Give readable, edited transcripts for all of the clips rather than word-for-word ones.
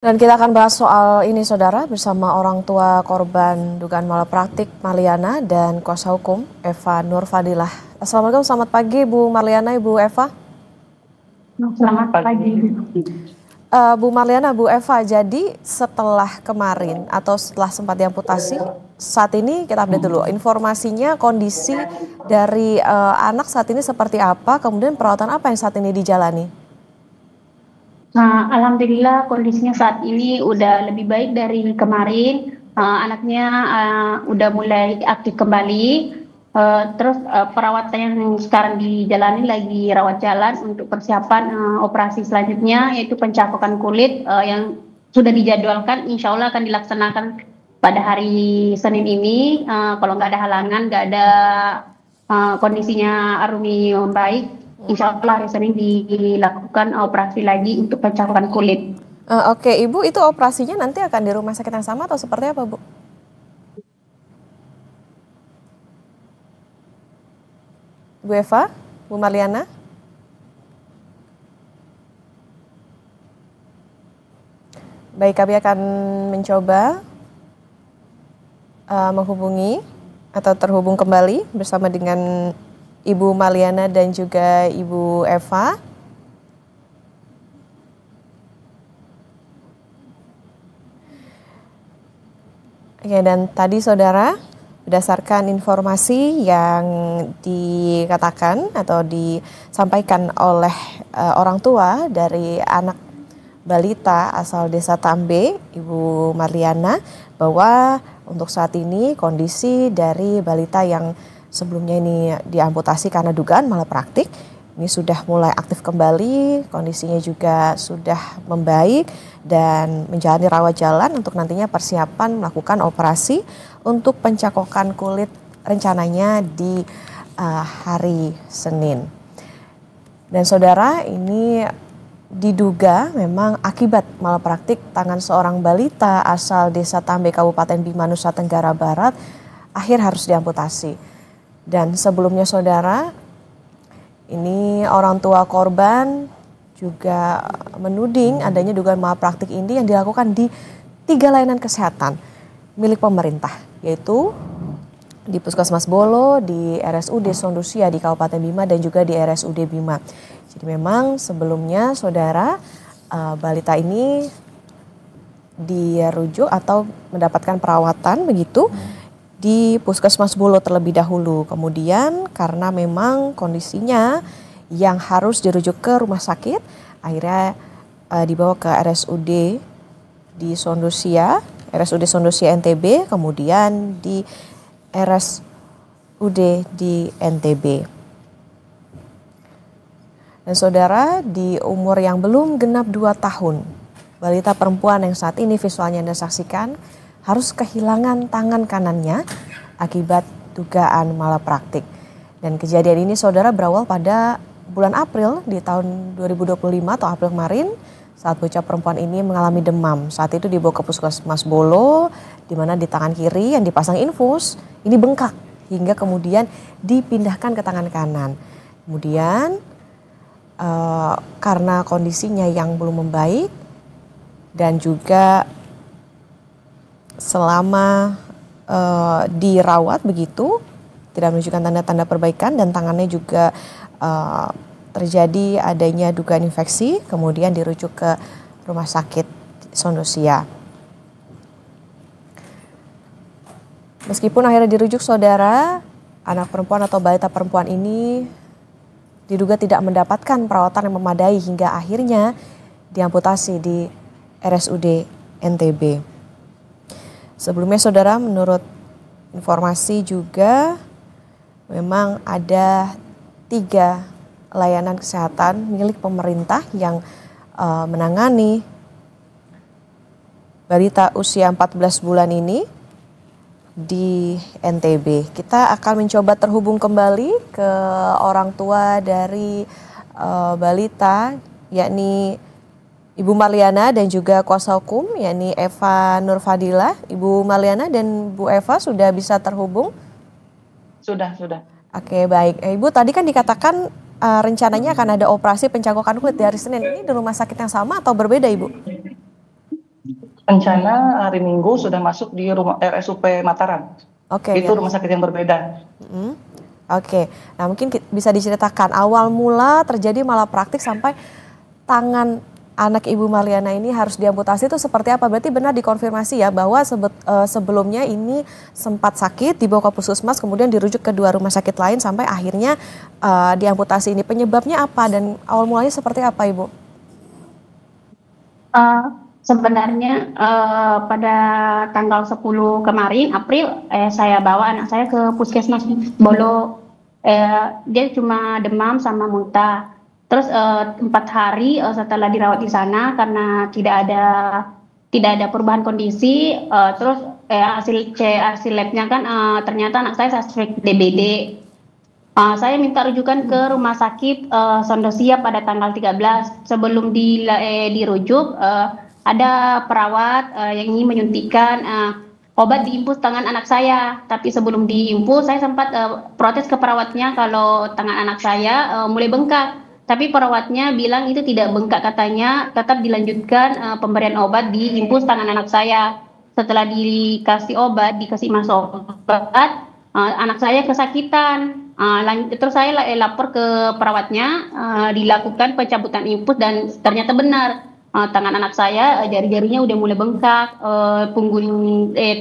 Dan kita akan bahas soal ini saudara bersama orang tua korban dugaan malapraktik Marliana dan kuasa hukum Eva Nurfadilah. Assalamualaikum, selamat pagi Bu Marliana, Ibu Eva. Selamat pagi. Bu Marliana, Bu Eva, jadi setelah kemarin atau setelah sempat diamputasi, saat ini kita update dulu informasinya, kondisi dari anak saat ini seperti apa, kemudian perawatan apa yang saat ini dijalani? Nah, alhamdulillah kondisinya saat ini udah lebih baik dari kemarin. Anaknya udah mulai aktif kembali. Perawatan yang sekarang dijalani lagi rawat jalan untuk persiapan operasi selanjutnya, yaitu pencakokan kulit yang sudah dijadwalkan. Insya Allah akan dilaksanakan pada hari Senin ini. Kalau nggak ada halangan, nggak ada kondisinya Arumi membaik, insya Allah hari Senin dilakukan operasi lagi untuk pencakokan kulit. Oke, Ibu, itu operasinya nanti akan di rumah sakit yang sama atau seperti apa, Bu? Bu Eva, Bu Marliana? Baik, kami akan mencoba menghubungi atau terhubung kembali bersama dengan Ibu Marliana dan juga Ibu Eva. Oke, dan tadi saudara, berdasarkan informasi yang dikatakan atau disampaikan oleh orang tua dari anak balita asal desa Tambe, Ibu Marliana, bahwa untuk saat ini kondisi dari balita yang sebelumnya ini diamputasi karena dugaan malapraktik ini sudah mulai aktif kembali, kondisinya juga sudah membaik dan menjalani rawat jalan untuk nantinya persiapan melakukan operasi untuk pencakokan kulit rencananya di hari Senin. Dan saudara, ini diduga memang akibat malapraktik tangan seorang balita asal desa Tambe, Kabupaten Bima, Nusa Tenggara Barat, akhir harus diamputasi. Dan sebelumnya saudara, ini orang tua korban juga menuding adanya dugaan malapraktik ini yang dilakukan di 3 layanan kesehatan milik pemerintah, yaitu di Puskesmas Bolo, di RSUD Sondusia di Kabupaten Bima, dan juga di RSUD Bima. Jadi memang sebelumnya saudara, balita ini dirujuk atau mendapatkan perawatan begitu di Puskesmas Bolo terlebih dahulu. Kemudian karena memang kondisinya yang harus dirujuk ke rumah sakit, akhirnya dibawa ke RSUD di Sondusia, RSUD Sondusia NTB, kemudian di RSUD di NTB. Dan saudara, di umur yang belum genap 2 tahun, balita perempuan yang saat ini visualnya Anda saksikan harus kehilangan tangan kanannya akibat dugaan malapraktik. Dan kejadian ini saudara berawal pada bulan April di tahun 2025 atau April kemarin, saat bocah perempuan ini mengalami demam. Saat itu dibawa ke Puskesmas Bolo, di mana di tangan kiri yang dipasang infus ini bengkak hingga kemudian dipindahkan ke tangan kanan. Kemudian karena kondisinya yang belum membaik dan juga selama dirawat begitu tidak menunjukkan tanda-tanda perbaikan dan tangannya juga terjadi adanya dugaan infeksi, kemudian dirujuk ke rumah sakit Sondusia. Meskipun akhirnya dirujuk saudara, anak perempuan atau balita perempuan ini diduga tidak mendapatkan perawatan yang memadai hingga akhirnya diamputasi di RSUD NTB. Sebelumnya saudara, menurut informasi juga memang ada 3 layanan kesehatan milik pemerintah yang menangani balita usia 14 bulan ini di NTB. Kita akan mencoba terhubung kembali ke orang tua dari balita, yakni Ibu Marliana dan juga kuasa hukum, yakni Eva Nurfadilah. Ibu Marliana dan Bu Eva sudah bisa terhubung? Sudah. Oke, baik. Ibu, tadi kan dikatakan rencananya akan ada operasi pencakokan kulit di hari Senin. Ini di rumah sakit yang sama atau berbeda, Ibu? Rencana hari Minggu sudah masuk di rumah RSUP Mataram. Oke, Itu ya. rumah sakit yang berbeda. Oke, nah mungkin bisa diceritakan awal mula terjadi malapraktik sampai tangan anak Ibu Marliana ini harus diamputasi itu seperti apa? Berarti benar dikonfirmasi ya bahwa sebelumnya ini sempat sakit dibawa ke puskesmas kemudian dirujuk ke 2 rumah sakit lain sampai akhirnya diamputasi ini. Penyebabnya apa dan awal mulanya seperti apa Ibu? Sebenarnya pada tanggal 10 kemarin April saya bawa anak saya ke puskesmas Bolo. Dia cuma demam sama muntah. Terus 4 hari setelah dirawat di sana karena tidak ada perubahan kondisi, terus hasil labnya kan ternyata anak saya suspek DBD. Saya minta rujukan ke rumah sakit Sondosia pada tanggal 13. Sebelum dirujuk, ada perawat yang ingin menyuntikkan obat diimpus tangan anak saya. Tapi sebelum diimpus, saya sempat protes ke perawatnya kalau tangan anak saya mulai bengkak. Tapi perawatnya bilang itu tidak bengkak katanya, tetap dilanjutkan pemberian obat diimpus tangan anak saya. Setelah dikasih obat, dikasih masuk obat, anak saya kesakitan. Terus saya lapor ke perawatnya, dilakukan pencabutan impus dan ternyata benar. Tangan anak saya jari-jarinya udah mulai bengkak,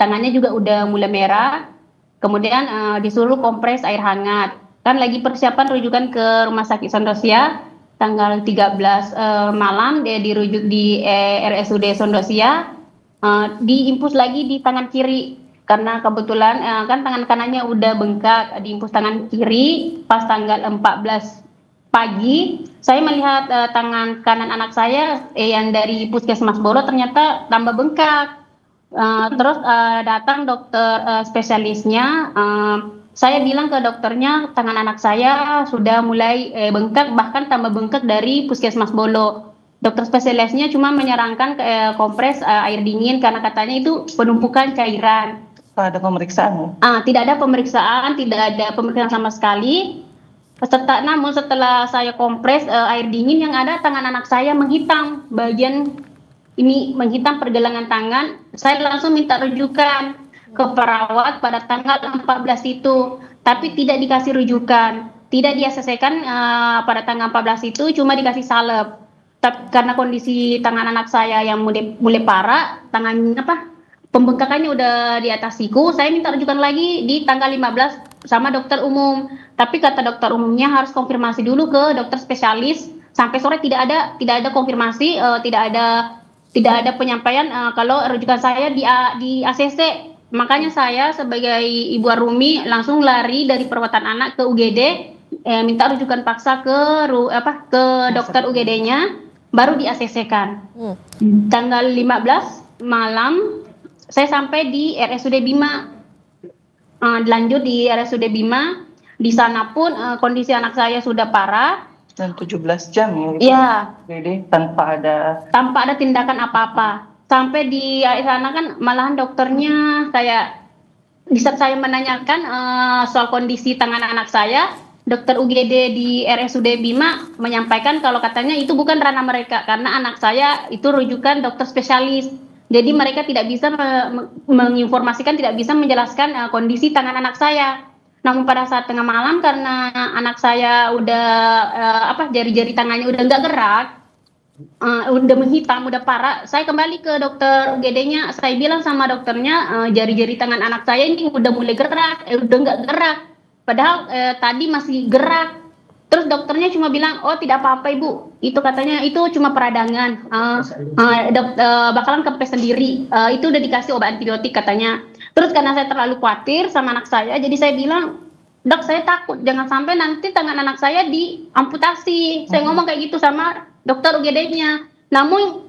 tangannya juga udah mulai merah. Kemudian disuruh kompres air hangat. Kan lagi persiapan rujukan ke rumah sakit Sondosia tanggal 13 malam dia dirujuk di RSUD Sondosia, diimpus lagi di tangan kiri karena kebetulan kan tangan kanannya udah bengkak, diimpus tangan kiri pas tanggal 14 pagi. Saya melihat tangan kanan anak saya yang dari puskesmas Bolo ternyata tambah bengkak. Terus datang dokter spesialisnya. Saya bilang ke dokternya tangan anak saya sudah mulai bengkak, bahkan tambah bengkak dari puskesmas Bolo. Dokter spesialisnya cuma menyarankan kompres air dingin karena katanya itu penumpukan cairan. Ada pemeriksaan? Tidak ada pemeriksaan, tidak ada pemeriksaan sama sekali. Namun setelah saya kompres air dingin yang ada tangan anak saya menghitam, bagian ini menghitam pergelangan tangan. Saya langsung minta rujukan ke perawat pada tanggal 14 itu, tapi tidak dikasih rujukan, tidak diaseskan pada tanggal 14 itu, cuma dikasih salep. Tapi karena kondisi tangan anak saya yang mulai parah, pembengkakannya udah di atas siku, saya minta rujukan lagi di tanggal 15 sama dokter umum. Tapi kata dokter umumnya harus konfirmasi dulu ke dokter spesialis. Sampai sore tidak ada konfirmasi, tidak ada penyampaian kalau rujukan saya di ACC. Makanya saya sebagai ibu Arumi langsung lari dari perawatan anak ke UGD, minta rujukan paksa ke dokter UGD-nya, baru di ACC-kan. Tanggal 15 malam saya sampai di RSUD Bima. Lanjut di RSUD Bima, di sana pun kondisi anak saya sudah parah. Dan 17 jam ya? Iya. Jadi tanpa ada tindakan apa-apa. Sampai di sana kan malahan dokternya di saat saya menanyakan soal kondisi tangan anak saya, dokter UGD di RSUD Bima menyampaikan kalau katanya itu bukan ranah mereka karena anak saya itu rujukan dokter spesialis. Jadi mereka tidak bisa menginformasikan, tidak bisa menjelaskan kondisi tangan anak saya. Namun pada saat tengah malam karena anak saya udah jari-jari tangannya udah nggak gerak, udah menghitam, udah parah, saya kembali ke dokter UGD-nya. Saya bilang sama dokternya jari-jari tangan anak saya ini udah mulai gerak, udah nggak gerak. Padahal tadi masih gerak. Terus dokternya cuma bilang, oh tidak apa-apa ibu, itu katanya itu cuma peradangan, bakalan kempes sendiri, itu udah dikasih obat antibiotik katanya. Terus karena saya terlalu khawatir sama anak saya, jadi saya bilang, dok saya takut jangan sampai nanti tangan anak saya diamputasi. Saya ngomong kayak gitu sama dokter UGD-nya. Namun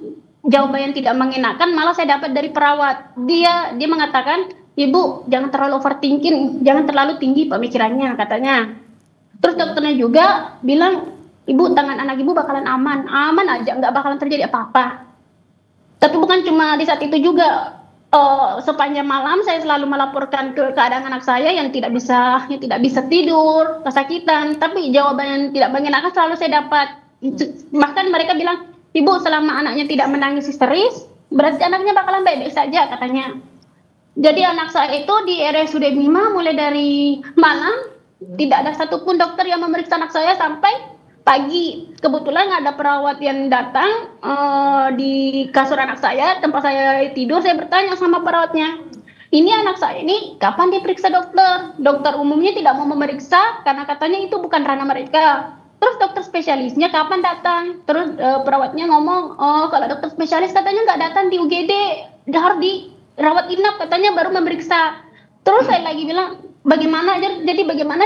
jawaban yang tidak mengenakan malah saya dapat dari perawat. Dia mengatakan, ibu jangan terlalu overthinking, jangan terlalu tinggi pemikirannya katanya. Terus dokternya juga bilang, ibu tangan anak ibu bakalan aman aja, nggak bakalan terjadi apa-apa. Tapi bukan cuma di saat itu juga, sepanjang malam saya selalu melaporkan keadaan anak saya yang tidak bisa tidur, kesakitan. Tapi jawaban yang tidak mengenakan selalu saya dapat. Bahkan mereka bilang, ibu selama anaknya tidak menangis histeris, berarti anaknya bakalan baik-baik saja katanya. Jadi anak saya itu di RSUD Bima mulai dari malam tidak ada satupun dokter yang memeriksa anak saya sampai pagi. Kebetulan ada perawat yang datang di kasur anak saya, tempat saya tidur. Saya bertanya sama perawatnya, ini anak saya ini kapan diperiksa dokter? Dokter umumnya tidak mau memeriksa karena katanya itu bukan ranah mereka. Terus dokter spesialisnya kapan datang? Terus perawatnya ngomong, oh kalau dokter spesialis katanya nggak datang di UGD, harus dirawat inap katanya baru memeriksa. Terus saya lagi bilang, bagaimana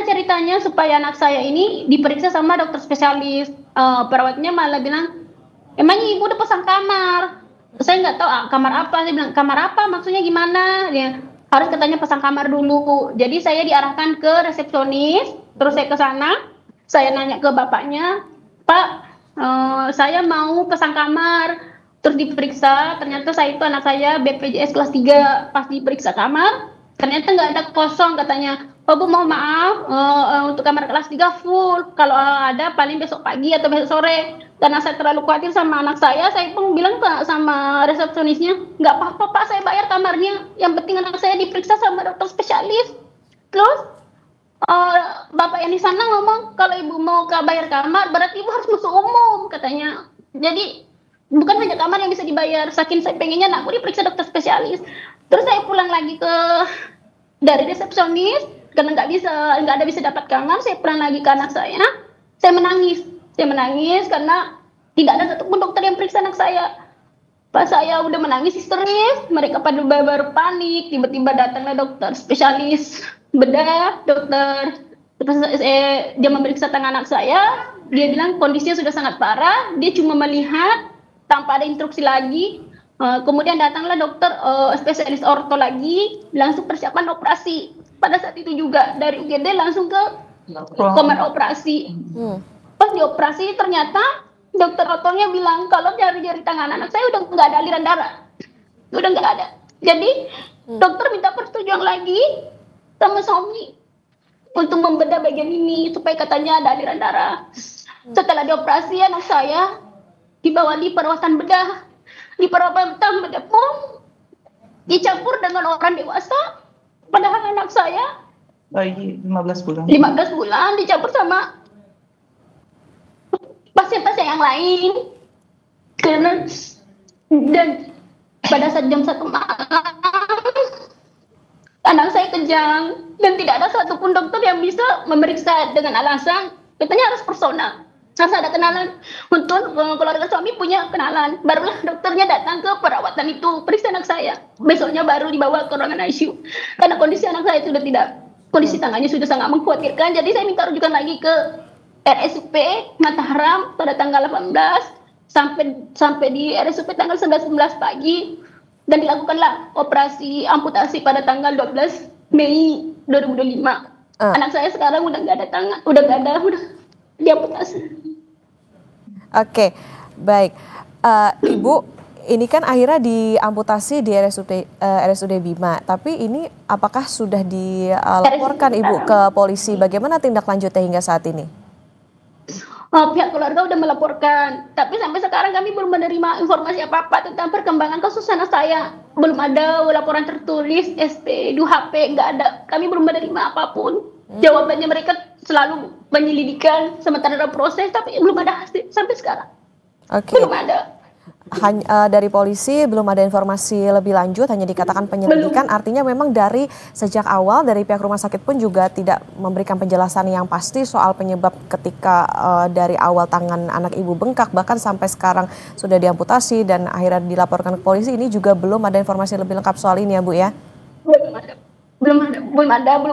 ceritanya supaya anak saya ini diperiksa sama dokter spesialis? Perawatnya malah bilang, emangnya ibu udah pesan kamar? Saya nggak tahu kamar apa. Saya bilang, kamar apa? Maksudnya gimana? Dia harus katanya pesan kamar dulu. Jadi saya diarahkan ke resepsionis. Terus saya ke sana. Saya nanya ke bapaknya, Pak, saya mau pesan kamar. Terus diperiksa, ternyata saya itu anak saya BPJS kelas 3. Pas diperiksa kamar, ternyata nggak ada kosong katanya. Oh Bu, mau maaf, untuk kamar kelas 3 full. Kalau ada paling besok pagi atau besok sore. Karena saya terlalu khawatir sama anak saya pun bilang sama resepsionisnya, nggak apa-apa Pak, saya bayar kamarnya. Yang penting anak saya diperiksa sama dokter spesialis. Terus bapak yang di sana ngomong, kalau ibu mau bayar kamar, berarti ibu harus masuk umum katanya. Jadi bukan hanya kamar yang bisa dibayar. Saking saya pengennya anakku diperiksa dokter spesialis. Terus saya pulang lagi dari resepsionis karena nggak ada bisa dapat kamar. Saya pulang lagi ke anak saya. Saya menangis karena tidak ada satupun dokter yang periksa anak saya. Pas saya udah menangis histeris, mereka pada baru panik. Tiba-tiba datanglah dokter spesialis bedah, dia memeriksa tangan anak saya. Dia bilang kondisinya sudah sangat parah. Dia cuma melihat tanpa ada instruksi lagi. Kemudian datanglah dokter spesialis orto lagi, langsung persiapan operasi. Pada saat itu juga dari UGD langsung ke kamar operasi. Pas dioperasi ternyata dokter ortonya bilang kalau jari-jari tangan anak saya udah nggak ada aliran darah, udah nggak ada. Jadi dokter minta persetujuan lagi sama suami untuk membedah bagian ini supaya katanya ada aliran darah. Setelah dioperasi anak saya dibawa di perawatan bedah. Di perawatan bedah pun dicampur dengan orang dewasa. Padahal anak saya bayi 15 bulan. 15 bulan dicampur sama pasien-pasien yang lain. Dan pada saat jam 1 malam anak saya kejang dan tidak ada satupun dokter yang bisa memeriksa dengan alasan katanya harus personal, harus ada kenalan. Untuk keluarga suami punya kenalan, barulah dokternya datang ke perawatan itu periksa anak saya. Besoknya baru dibawa ke ruangan ICU karena kondisi anak saya sudah tidak, kondisi tangannya sudah sangat mengkhawatirkan. Jadi saya minta rujukan lagi ke RSUP Mataram pada tanggal 18 sampai di RSUP tanggal 11 pagi. Dan dilakukanlah operasi amputasi pada tanggal 12 Mei 2025. Anak saya sekarang udah nggak ada tangan, udah diamputasi. Oke, baik. Ibu, ini kan akhirnya diamputasi di RSUD Bima, tapi ini apakah sudah dilaporkan Ibu ke polisi? Bagaimana tindak lanjutnya hingga saat ini? Pihak keluarga sudah melaporkan, tapi sampai sekarang kami belum menerima informasi apa-apa tentang perkembangan kasus anak saya. Belum ada laporan tertulis, SP, 2HP, nggak ada. Kami belum menerima apapun. Jawabannya mereka selalu penyelidikan, sementara ada proses, tapi belum ada hasil sampai sekarang. Belum ada. Dari polisi belum ada informasi lebih lanjut, hanya dikatakan penyelidikan. Artinya memang dari sejak awal dari pihak rumah sakit pun juga tidak memberikan penjelasan yang pasti soal penyebab ketika dari awal tangan anak ibu bengkak bahkan sampai sekarang sudah diamputasi dan akhirnya dilaporkan ke polisi. Ini juga belum ada informasi lebih lengkap soal ini ya Bu ya? Belum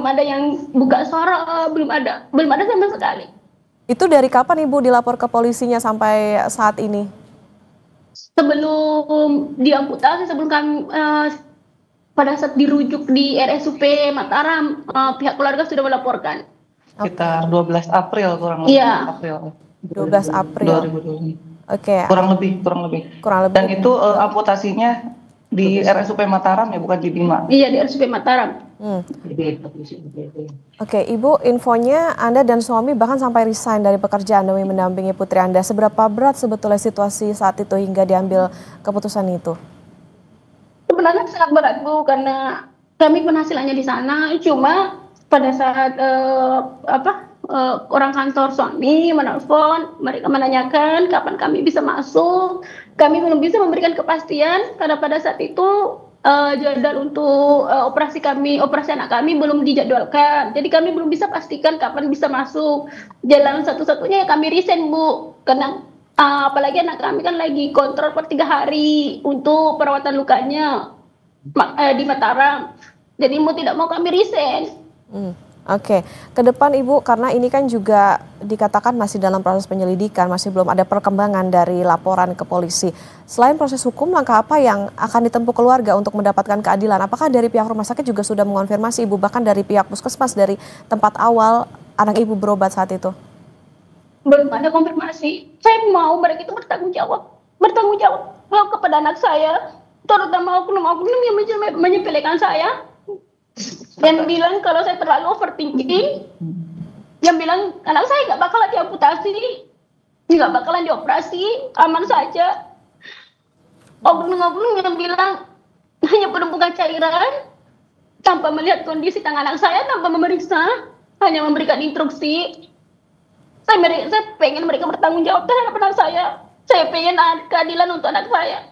ada yang buka suara, belum ada sama sekali. Itu dari kapan Ibu dilapor ke polisinya sampai saat ini? Sebelum diamputasi, sebelum kami pada saat dirujuk di RSUP Mataram, pihak keluarga sudah melaporkan. Sekitar 12 April kurang lebih. Iya. 12 April. 2020. Oke. Kurang lebih. Dan itu amputasinya di RSUP Mataram ya, bukan di Bima? Iya, di RSUP Mataram. Oke, Ibu, infonya Anda dan suami bahkan sampai resign dari pekerjaan demi mendampingi putri Anda. Seberapa berat sebetulnya situasi saat itu hingga diambil keputusan itu? sebenarnya sangat berat Bu, karena kami penghasilannya di sana. Cuma pada saat orang kantor suami menelpon, mereka menanyakan kapan kami bisa masuk. Kami belum bisa memberikan kepastian karena pada saat itu jadwal untuk operasi anak kami belum dijadwalkan. Jadi kami belum bisa pastikan kapan bisa masuk. Jalan satu-satunya ya kami resign Bu, karena apalagi anak kami kan lagi kontrol per 3 hari untuk perawatan lukanya di Mataram. Jadi mau tidak mau kami resign. Oke, ke depan Ibu, karena ini kan juga dikatakan masih dalam proses penyelidikan, masih belum ada perkembangan dari laporan ke polisi. Selain proses hukum, langkah apa yang akan ditempuh keluarga untuk mendapatkan keadilan? Apakah dari pihak rumah sakit juga sudah mengonfirmasi Ibu, bahkan dari pihak puskesmas, dari tempat awal anak Ibu berobat saat itu? Belum ada konfirmasi. Saya mau mereka itu bertanggung jawab kepada anak saya, terutama oknum-oknum yang menyepelekan saya. Yang bilang kalau saya terlalu overthinking, yang bilang anak saya nggak bakalan diamputasi, nggak bakalan dioperasi, aman saja. Oknum-oknum yang bilang hanya penumpukan cairan, tanpa melihat kondisi tangan anak saya, tanpa memeriksa, hanya memberikan instruksi. Saya pengen mereka bertanggung jawab terhadap anak saya. Saya pengen keadilan untuk anak saya.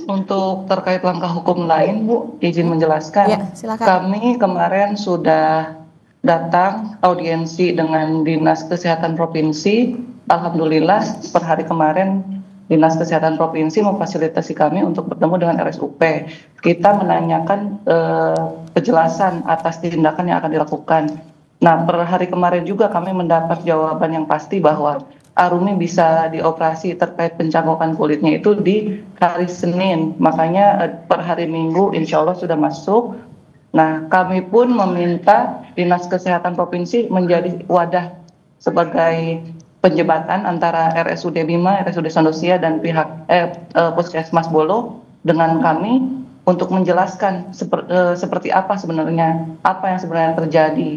Untuk terkait langkah hukum lain, Bu, izin menjelaskan. Ya, silakan. Kami kemarin sudah datang audiensi dengan Dinas Kesehatan Provinsi. Alhamdulillah per hari kemarin Dinas Kesehatan Provinsi memfasilitasi kami untuk bertemu dengan RSUP. Kita menanyakan kejelasan atas tindakan yang akan dilakukan. Nah, per hari kemarin juga kami mendapat jawaban yang pasti bahwa Arumi bisa dioperasi terkait pencangkokan kulitnya itu di hari Senin. Makanya per hari Minggu insya Allah sudah masuk. Nah, kami pun meminta Dinas Kesehatan Provinsi menjadi wadah sebagai penjembatan antara RSUD Bima, RSUD Sandosia dan pihak Puskesmas Bolo dengan kami untuk menjelaskan seperti apa sebenarnya, apa yang sebenarnya terjadi.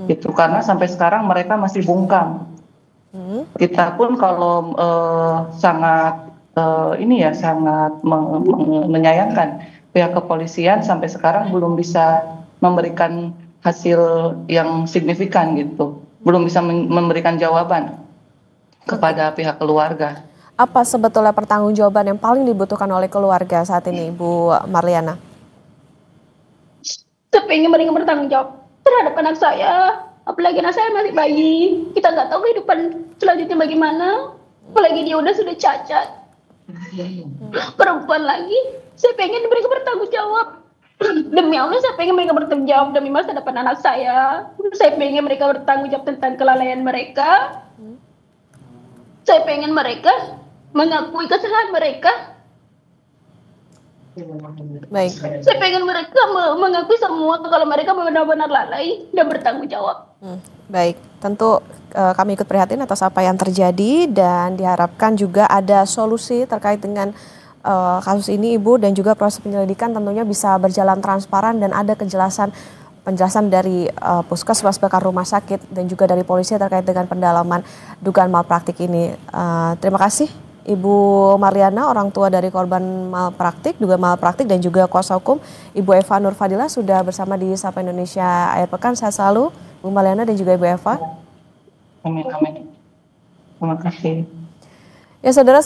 Gitu, karena sampai sekarang mereka masih bungkam. Kita pun kalau sangat menyayangkan pihak kepolisian sampai sekarang belum bisa memberikan hasil yang signifikan gitu, belum bisa memberikan jawaban kepada pihak keluarga. Apa sebetulnya pertanggungjawaban yang paling dibutuhkan oleh keluarga saat ini, Bu Marliana? Saya pengen mereka bertanggung jawab terhadap anak saya. Apalagi anak saya masih bayi, kita nggak tahu kehidupan selanjutnya bagaimana. Apalagi dia sudah cacat, perempuan lagi. Saya pengen mereka bertanggung jawab. Demi Allah, saya pengen mereka bertanggung jawab demi masa depan anak saya. Saya pengen mereka bertanggung jawab tentang kelalaian mereka. Saya pengen mereka mengakui kesalahan mereka. Baik. Saya pengen mereka mengakui semua kalau mereka benar-benar lalai dan bertanggung jawab. Baik, tentu kami ikut prihatin atas apa yang terjadi dan diharapkan juga ada solusi terkait dengan kasus ini Ibu, dan juga proses penyelidikan tentunya bisa berjalan transparan dan ada penjelasan dari puskesmas bahkan rumah sakit dan juga dari polisi terkait dengan pendalaman dugaan malpraktik ini. Terima kasih Ibu Marliana, orang tua dari korban malpraktik dan juga kuasa hukum Ibu Eva Nurfadila sudah bersama di Sapa Indonesia Akhir Pekan. Sehat selalu Bu Marliana dan juga Ibu Eva. Amin. Terima kasih. Ya saudara.